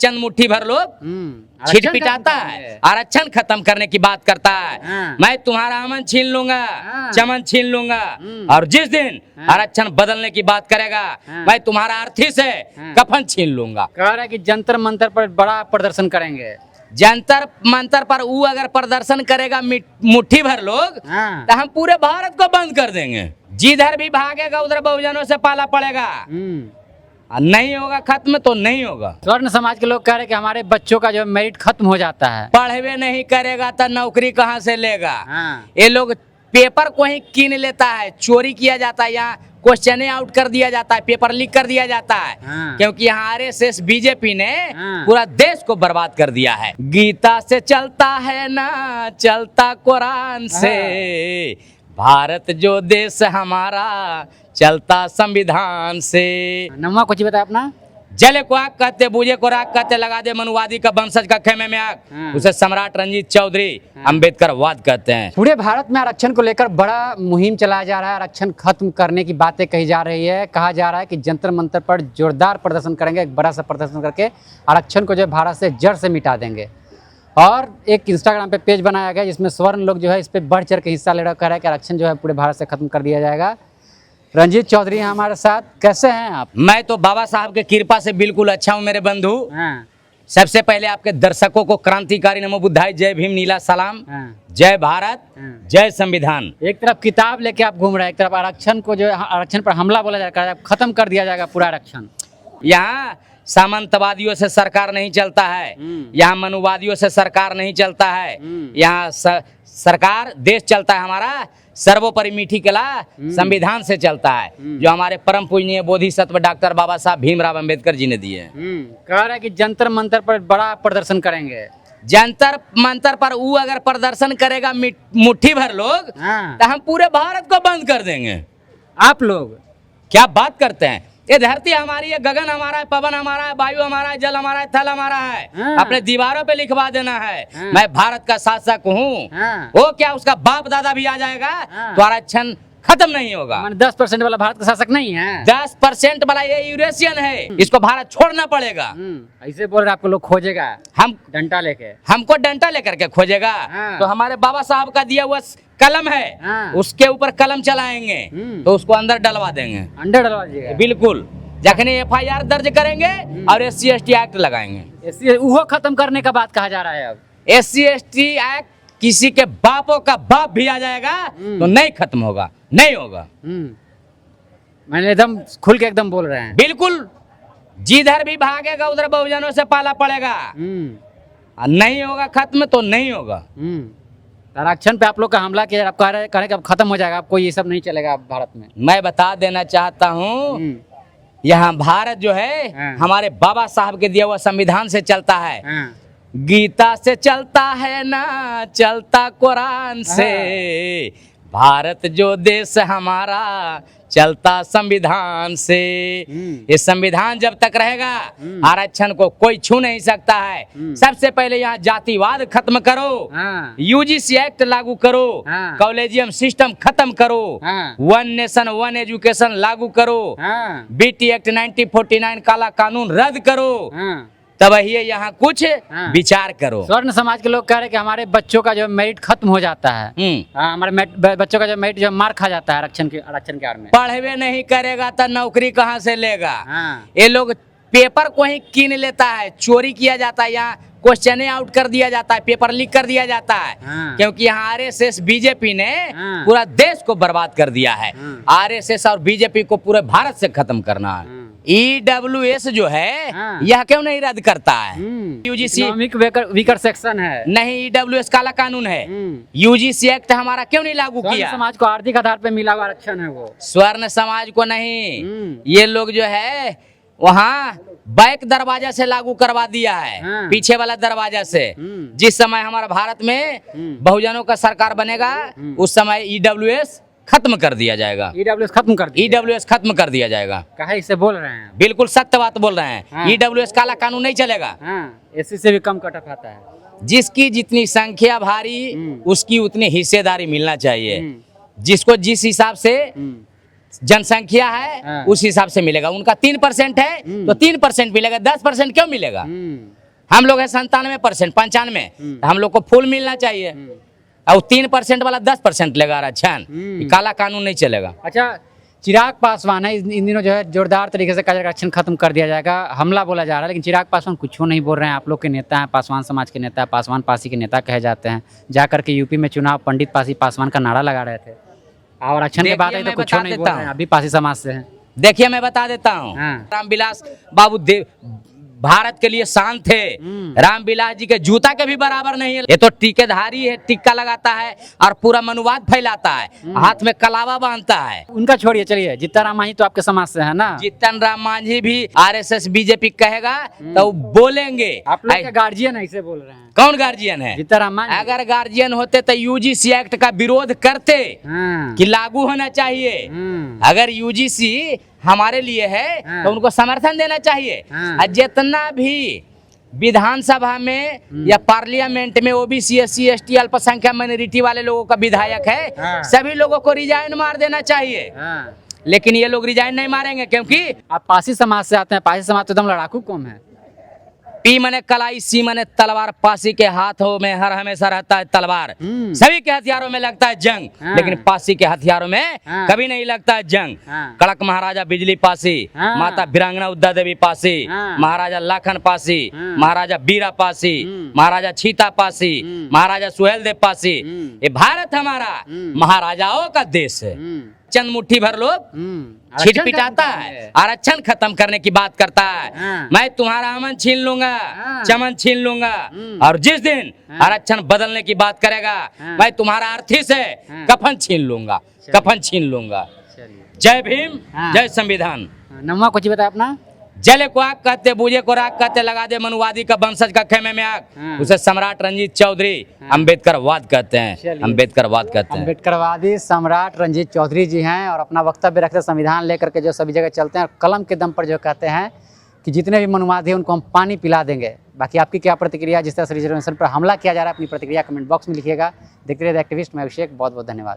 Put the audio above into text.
चंद मुट्ठी भर लोग छिट पिटाता है, आरक्षण खत्म करने की बात करता है। मैं तुम्हारा अमन छीन लूंगा, चमन छीन लूंगा, और जिस दिन आरक्षण बदलने की बात करेगा मैं तुम्हारा अर्थी से कफन छीन लूंगा। कह रहा है कि जंतर मंतर पर बड़ा प्रदर्शन करेंगे। जंतर मंतर पर वो अगर प्रदर्शन करेगा मुट्ठी भर लोग तो हम पूरे भारत को बंद कर देंगे। जिधर भी भागेगा उधर बहुजनों से पाला पड़ेगा। नहीं होगा खत्म तो नहीं होगा। स्वर्ण समाज के लोग कह रहे हैं कि हमारे बच्चों का जो मेरिट खत्म हो जाता है। पढ़वे नहीं करेगा तो नौकरी कहाँ से लेगा। ये लोग पेपर को ही कीन लेता है, चोरी किया जाता है, यहाँ क्वेश्चन आउट कर दिया जाता है, पेपर लीक कर दिया जाता है। क्योंकि यहाँ आरएसएस बीजेपी ने पूरा देश को बर्बाद कर दिया है। गीता से चलता है ना चलता कुरान से, भारत जो देश हमारा चलता संविधान से। नम्मा कुछ बताया अपना। जले को आग कहते, बूझे को राग कहते, लगा दे मनुवादी का वंशज का खेमे में आग, उसे सम्राट रंजीत चौधरी अंबेडकर वाद कहते हैं। पूरे भारत में आरक्षण को लेकर बड़ा मुहिम चलाया जा रहा है। आरक्षण खत्म करने की बातें कही जा रही है। कहा जा रहा है कि जंतर मंतर पर जोरदार प्रदर्शन करेंगे, एक बड़ा सा प्रदर्शन करके आरक्षण को जो है भारत से जड़ से मिटा देंगे। और एक इंस्टाग्राम पे पेज बनाया गया जिसमें स्वर्ण लोग जो है इस पे बढ़ चढ़ के हिस्सा ले रहा, कह रहा है कि आरक्षण जो है पूरे भारत से खत्म कर दिया जाएगा। रंजीत चौधरी हैं हमारे साथ, कैसे हैं आप? मैं तो बाबा साहब के कृपा से बिल्कुल अच्छा हूँ मेरे बंधु। सबसे पहले आपके दर्शकों को क्रांतिकारी नमो बुद्धाय, जय भीम, नीला सलाम, जय भारत, जय संविधान। एक तरफ किताब लेके आप घूम रहे हैं, एक तरफ आरक्षण को जो आरक्षण पर हमला बोला जा रहा है, खत्म कर दिया जाएगा पूरा आरक्षण। यहाँ सामंतवादियों से सरकार नहीं चलता है, यहाँ मनुवादियों से सरकार नहीं चलता है, यहाँ सरकार देश चलता है हमारा सर्वोपरि मीठी कला संविधान से चलता है, जो हमारे परम पूजनीय बोधिसत्व डॉक्टर बाबा साहब भीमराव अंबेडकर जी ने दिए हैं। कह रहा है कि जंतर मंतर पर बड़ा प्रदर्शन करेंगे। जंतर मंतर पर वो अगर प्रदर्शन करेगा मुट्ठी भर लोग तो हम पूरे भारत को बंद कर देंगे। आप लोग क्या बात करते हैं? ये धरती हमारी है, गगन हमारा है, पवन हमारा है, वायु हमारा है, जल हमारा है, थल हमारा है। अपने दीवारों पे लिखवा देना है मैं भारत का शासक हूँ। वो क्या उसका बाप दादा भी आ जाएगा तो आरक्षण खत्म नहीं होगा। 10% वाला भारत का शासक नहीं है। 10% वाला ये यूरेशियन है, इसको भारत छोड़ना पड़ेगा। ऐसे बोल रहे आपको लोग खोजेगा, हम डंडा लेके, हमको डंडा लेकर के खोजेगा। तो हमारे बाबा साहब का दिया हुआ कलम है, उसके ऊपर कलम चलाएंगे तो उसको अंदर डलवा देंगे। अंदर डलवा दीजिएगा बिल्कुल। जखने FIR दर्ज करेंगे और SC/ST एक्ट लगाएंगे। वो खत्म करने का बात कहा जा रहा है। अब SC/ST एक्ट किसी के बापों का बाप भी आ जाएगा तो नहीं खत्म होगा, नहीं होगा। मैंने एकदम खुल के एकदम बोल रहे हैं। बिल्कुल। जिधर भी भागेगा उधर बहुजनों से पाला पड़ेगा। नहीं होगा खत्म तो नहीं होगा। आरक्षण पे आप लोग का हमला किया, आप कह रहे हैं कि अब खत्म हो जाएगा, आपको ये सब नहीं चलेगा भारत में। मैं बता देना चाहता हूँ, यहाँ भारत जो है हमारे बाबा साहब के दिया हुआ संविधान से चलता है। गीता से चलता है ना चलता कुरान से, भारत जो देश हमारा चलता संविधान से। ये संविधान जब तक रहेगा आरक्षण को कोई छू नहीं सकता है। सबसे पहले यहाँ जातिवाद खत्म करो, UGC एक्ट लागू करो, कॉलेजियम सिस्टम खत्म करो, वन नेशन वन एजुकेशन लागू करो, BT एक्ट 1949 काला कानून रद्द करो, तब ये यहाँ कुछ विचार करो। स्वर्ण समाज के लोग कह रहे हैं कि हमारे बच्चों का जो मेरिट खत्म हो जाता है। हमारे बच्चों का जो मेरिट जो मार खा जाता है आरक्षण के आड़ में। पढ़वे नहीं करेगा तो नौकरी कहाँ से लेगा। ये लोग पेपर को ही कीन लेता है, चोरी किया जाता है, यहाँ क्वेश्चन आउट कर दिया जाता है, पेपर लीक कर दिया जाता है। क्योंकि यहाँ आरएसएस बीजेपी ने पूरा देश को बर्बाद कर दिया है। आरएसएस और बीजेपी को पूरे भारत से खत्म करना है। EWS जो है यह क्यों नहीं रद्द करता है? UGC वीकर सेक्शन है नहीं, EWS काला कानून है। UGC एक्ट हमारा क्यों नहीं लागू किया? समाज को आर्थिक आधार पे मिला हुआ आरक्षण है वो। स्वर्ण समाज को नहीं, ये लोग जो है वहाँ बैक दरवाजा से लागू करवा दिया है, पीछे वाला दरवाजा से। जिस समय हमारा भारत में बहुजनों का सरकार बनेगा उस समय EWS खत्म कर दिया जाएगा। EWS खत्म कर दिया। EWS खत्म कर दिया जाएगा। कहे इसे बोल रहे हैं? बिल्कुल सत्य बात बोल रहे हैं। EWS काला कानून नहीं चलेगा। SC से भी कम कट ऑफ आता है। जिसकी जितनी संख्या भारी उसकी उतनी हिस्सेदारी मिलना चाहिए। जिसको जिस हिसाब से जनसंख्या है हाँ। उस हिसाब से मिलेगा। उनका 3% है तो 3% मिलेगा, 10% क्यों मिलेगा? हम लोग है 97%, 95, हम लोग को फुल मिलना चाहिए। और 3% वाला 10% लेगा आरक्षण, ये काला कानून नहीं चलेगा। अच्छा, चिराग पासवान है, इन दिनों जो है जोरदार तरीके से कहा जाएगा आरक्षण खत्म कर दिया जाएगा, हमला बोला जा रहा है, लेकिन चिराग पासवान कुछ नहीं बोल रहे हैं। आप लोग के नेता हैं, पासवान समाज के नेता, पासवान पासी के नेता कहे जाते हैं। जाकर के यूपी में चुनाव पंडित पासी पासवान का नारा लगा रहे थे, और आरक्षण के बाद तो कुछ नहीं बोल रहे हैं, अभी पासी समाज से हैं। देखिए मैं बता देता हूँ, हाँ। रामविलास बाबू देव भारत के लिए शान थे। रामविलास जी के जूता के भी बराबर नहीं है। ये तो टीकेधारी है, टिक्का लगाता है और पूरा मनुवाद फैलाता है, हाथ में कलावा बांधता है। उनका छोड़िए, चलिए जीतन राम मांझी तो आपके समाज से है ना। जीतन राम मांझी भी आरएसएस बीजेपी कहेगा तो बोलेंगे। आप लोग के गार्जियन ऐसे बोल रहे हैं। कौन गार्जियन है? जीतन राम मांझी। अगर गार्जियन होते तो यूजीसी एक्ट का विरोध करते हाँ। कि लागू होना चाहिए। अगर यूजीसी हमारे लिए है तो उनको समर्थन देना चाहिए। और जितना भी विधानसभा में या पार्लियामेंट में ओबीसी, एससी, एसटी, अल्पसंख्यक माइनॉरिटी वाले लोगों का विधायक है, सभी लोगों को रिजाइन मार देना चाहिए। लेकिन ये लोग रिजाइन नहीं मारेंगे, क्योंकि आप पासी समाज से आते हैं। पासी समाज तो एकदम लड़ाकू कौम है। पी मने कलाई, सी मने तलवार, पासी के हाथों में हर हमेशा रहता है तलवार। सभी के हथियारों में लगता है जंग, लेकिन पासी के हथियारों में कभी नहीं लगता है जंग। कड़क महाराजा बिजली पासी, माता वीरांगना उद्दा देवी पासी, महाराजा लाखन पासी, महाराजा बीरा पासी, महाराजा छीता पासी, महाराजा सुहेल देव पासी। ये भारत हमारा महाराजाओं का देश है। चंद मुट्ठी भर लोग छीट पिटाता है, आरक्षण खत्म करने की बात करता है। मैं तुम्हारा अमन छीन लूंगा, चमन छीन लूंगा, और जिस दिन आरक्षण बदलने की बात करेगा मैं तुम्हारा अर्थी से कफन छीन लूंगा, कफन छीन लूंगा। जय भीम, जय संविधान। नमवा कुछ बताया अपना। जले को आग कहते, बूझे को राग कहते, लगा दे मनुवादी का वंशज का खेमे में आग, उसे सम्राट रंजीत चौधरी अम्बेडकर वाद कहते हैं। अम्बेडकर वाद कहते हैं। अम्बेडकरवादी सम्राट रंजीत चौधरी जी हैं, और अपना वक्तव्य रखते हैं, संविधान लेकर के जो सभी जगह चलते हैं, और कलम के दम पर जो कहते हैं कि जितने भी मनुवादी हैं उनको हम पानी पिला देंगे। बाकी आपकी क्या प्रतिक्रिया, जिस तरह से रिजर्वेशन पर हमला किया जा रहा है, अपनी प्रतिक्रिया कमेंट बॉक्स में लिखिएगा। देखते रहिए द एक्टिविस्ट, मैं अभिषेक, बहुत बहुत धन्यवाद।